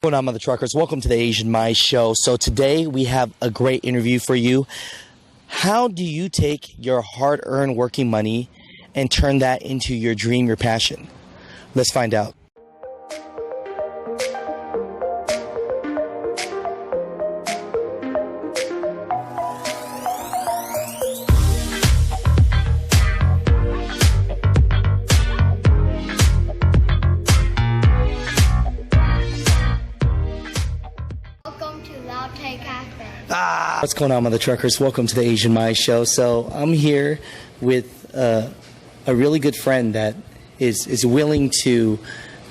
Going on, Mother Truckers? Welcome to the Asian My Show. So today we have a great interview for you. How do you take your hard-earned working money and turn that into your dream, your passion? Let's find out. What's going on, Mother Truckers? Welcome to the Asian My Show. So I'm here with a really good friend that is willing to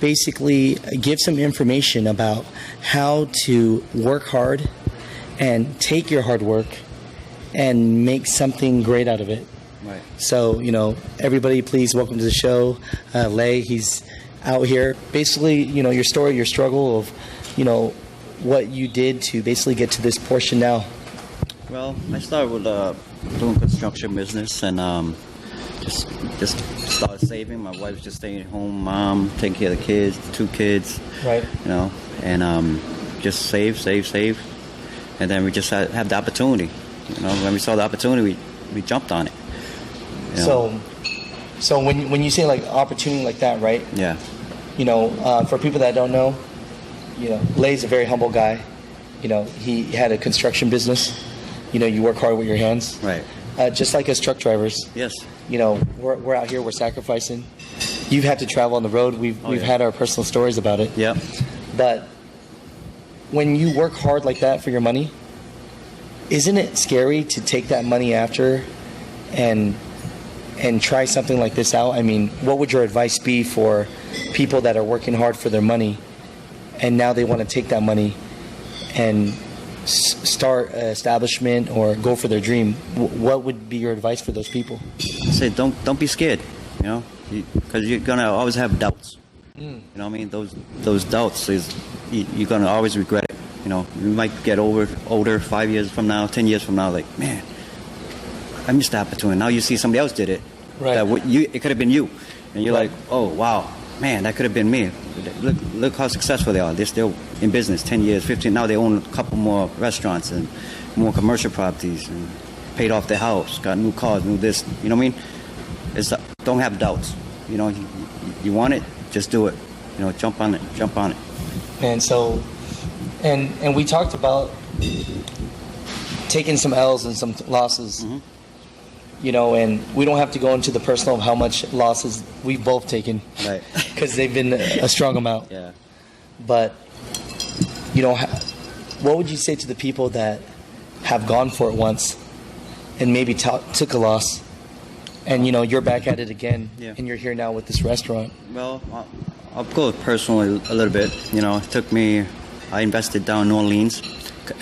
basically give some information about how to work hard and take your hard work and make something great out of it. Right. So, everybody, please welcome to the show, Leigh. He's out here. Basically, your story, your struggle of, what you did to basically get to this portion now. Well, I started with doing construction business and just started saving. My wife was just staying at home, mom, taking care of the kids, 2 kids. Right. And just save. And then we just had the opportunity. When we saw the opportunity, we jumped on it. So when you say like opportunity like that, right? Yeah. For people that don't know, Leigh's a very humble guy. He had a construction business. You work hard with your hands. Right. Just like us truck drivers. Yes. We're out here, we're sacrificing. You've had to travel on the road. We've had our personal stories about it. Yeah. But when you work hard like that for your money, isn't it scary to take that money after and try something like this out? I mean, what would your advice be for people that are working hard for their money and now they want to take that money and start an establishment or go for their dream? What would be your advice for those people? I say don't be scared, because you're gonna always have doubts. You know what I mean? Those doubts you're gonna always regret it. You might get older 5 years from now, 10 years from now, like, man, I missed the opportunity. Now you see somebody else did it. Right. It could have been you, and you're like, oh wow, man, that could have been me. Look how successful they are. They're still in business 10 years, 15. Now they own a couple more restaurants and more commercial properties and paid off their house, got new cars, new this. You know what I mean? Don't have doubts. You want it, just do it. Jump on it. And so, and we talked about taking some L's and some losses. Mm-hmm. And we don't have to go into the personal of how much losses we've both taken. Right. Because they've been a strong amount. Yeah. But, what would you say to the people that have gone for it once and maybe took a loss and, you're back at it again and you're here now with this restaurant? Well, I'll go personally a little bit. It took me, I invested down in New Orleans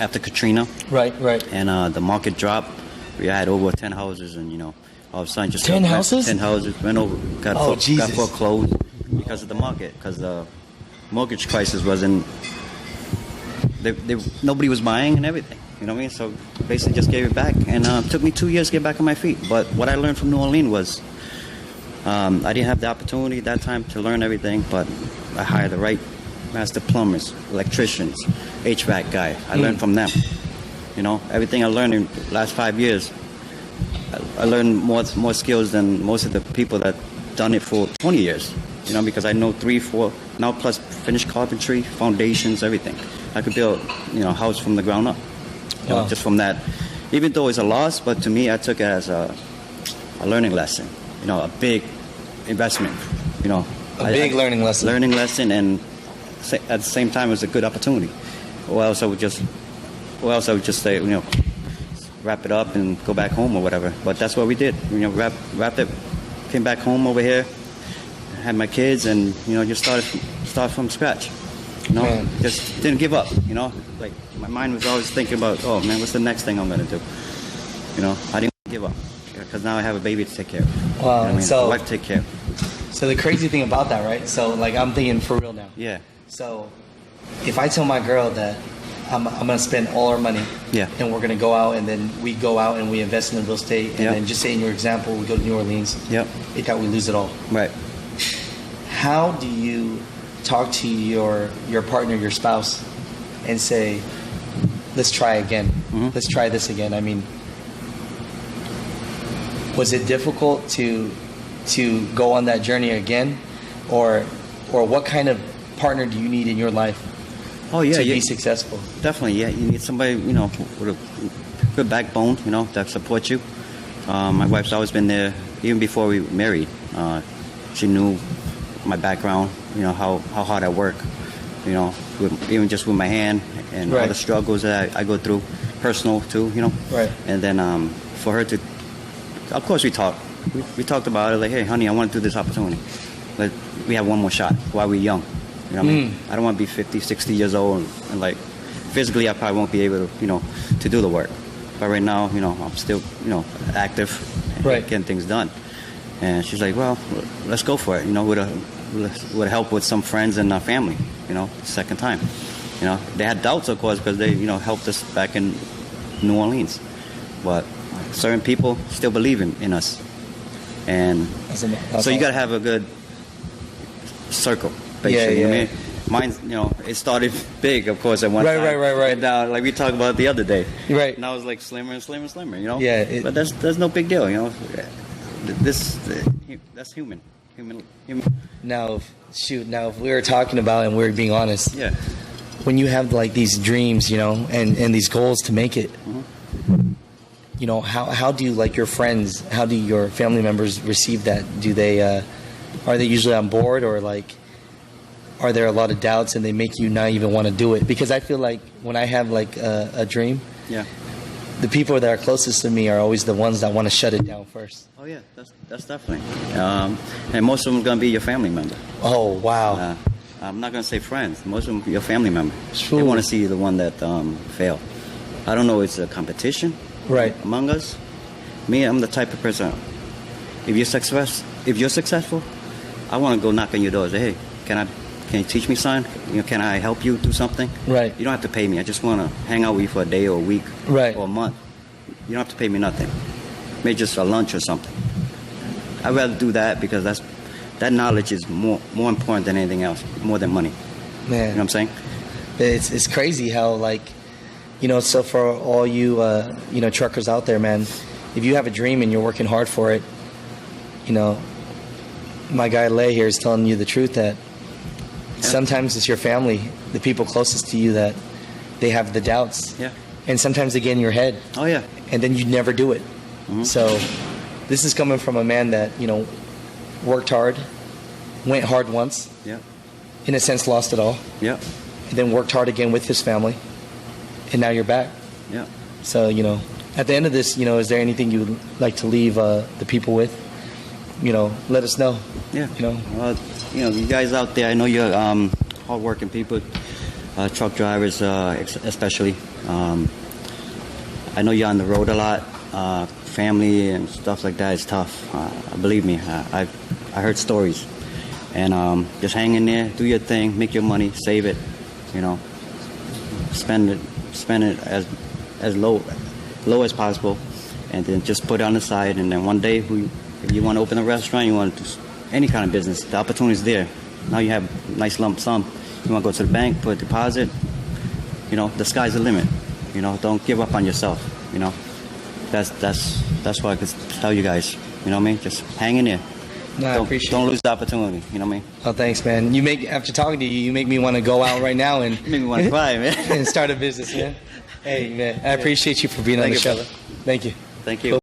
after Katrina. Right. And the market dropped. We had over 10 houses, and all of a sudden, just 10 houses? 10 houses went over, got foreclosed because of the market, because the mortgage crisis wasn't. Nobody was buying and everything. You know what I mean? So basically, just gave it back, and it took me 2 years to get back on my feet. But what I learned from New Orleans was, I didn't have the opportunity that time to learn everything, but I hired the right master plumbers, electricians, HVAC guy. I learned from them. Everything I learned in the last 5 years, I learned more skills than most of the people that done it for 20 years. Because I know 3, 4, now plus finished carpentry, foundations, everything. I could build, a house from the ground up. Just from that. Even though it's a loss, but to me, I took it as a learning lesson. A big investment. A big learning lesson. Learning lesson, and at the same time, it was a good opportunity. Or else I would just say, wrap it up and go back home or whatever. But that's what we did. Wrapped it, came back home over here, had my kids, and just start from scratch. Just didn't give up. Like my mind was always thinking about, oh man, what's the next thing I'm gonna do? I didn't give up because now I have a baby to take care of. Wow. So a wife to take care of. So the crazy thing about that, right? So like I'm thinking for real now. Yeah. So if I tell my girl that I'm going to spend all our money. Yeah. And we're going to go out, and then we go out and we invest in real estate. And then just say in your example, we go to New Orleans. Yep. It got we lose it all. Right. How do you talk to your partner, your spouse, and say, let's try again. Let's try this again. I mean, was it difficult to go on that journey again, or what kind of partner do you need in your life to be successful? Definitely, yeah. You need somebody, with a good backbone, that supports you. My wife's always been there, even before we married. She knew my background, how hard I work, even just with my hand and all the struggles that I go through, personal too, Right. And then for her to, of course we talked. We talked about it, like, hey, honey, I want to do this opportunity. But we have one more shot while we're young. You know what I mean? I don't want to be 50, 60 years old and like, physically I probably won't be able to, to do the work. But right now, I'm still, active and getting things done. And she's like, well, let's go for it, with help with some friends and family, second time. They had doubts, of course, because they, helped us back in New Orleans. But certain people still believe in us. And so you got to have a good circle, basically. I mean, mine's, it started big, of course, at one time. Right. And now, like we talked about the other day. Right. Now it's like slimmer and slimmer and slimmer, Yeah. But that's no big deal, That's human. Now, if we were talking about and we were being honest, yeah. When you have like these dreams, and these goals to make it, how do like your friends, how do your family members receive that? Do they, are they usually on board, or like, are there a lot of doubts and they make you not even want to do it? Because I feel like when I have like a dream, the people that are closest to me are always the ones that want to shut it down first. Oh yeah, that's definitely. And most of them are gonna be your family member. Oh wow. I'm not gonna say friends. Most of them your family member. True. They want to see the one that fail. I don't know. It's a competition, among us. Me, I'm the type of person. If you're successful, I want to go knock on your door. Say, hey, can you teach me something? Can I help you do something? Right. You don't have to pay me. I just want to hang out with you for a day or a week or a month. You don't have to pay me nothing. Maybe just a lunch or something. I'd rather do that because that knowledge is more important than anything else, more than money. Man. You know what I'm saying? It's crazy how, like, so for all you, truckers out there, man, if you have a dream and you're working hard for it, my guy Leigh here is telling you the truth that sometimes it's your family, the people closest to you, that they have the doubts. Yeah. And sometimes they get in your head. Oh, yeah. And then you never do it. So this is coming from a man that, worked hard, went hard once, in a sense lost it all, and then worked hard again with his family, and now you're back. Yeah. So, at the end of this, is there anything you would like to leave the people with? Let us know. Yeah. You guys out there, I know you're hard-working people, truck drivers especially. I know you're on the road a lot. Family and stuff like that is tough. Believe me, I heard stories. And just hang in there, do your thing, make your money, save it. Spend it as low as possible, and then just put it on the side. And then one day, if you want to open a restaurant, you want to do any kind of business, the opportunity is there. Now you have a nice lump sum. You want to go to the bank, put a deposit. The sky's the limit. Don't give up on yourself. That's what I could tell you guys. You know what I mean? Just hang in there. No, I appreciate it. Don't lose the opportunity. You know what I mean? Oh, thanks, man. After talking to you, you make me want to go out right now and make me want to cry, man. and start a business, man. Hey, man, I appreciate you for being on the show. Thank you. Thank you.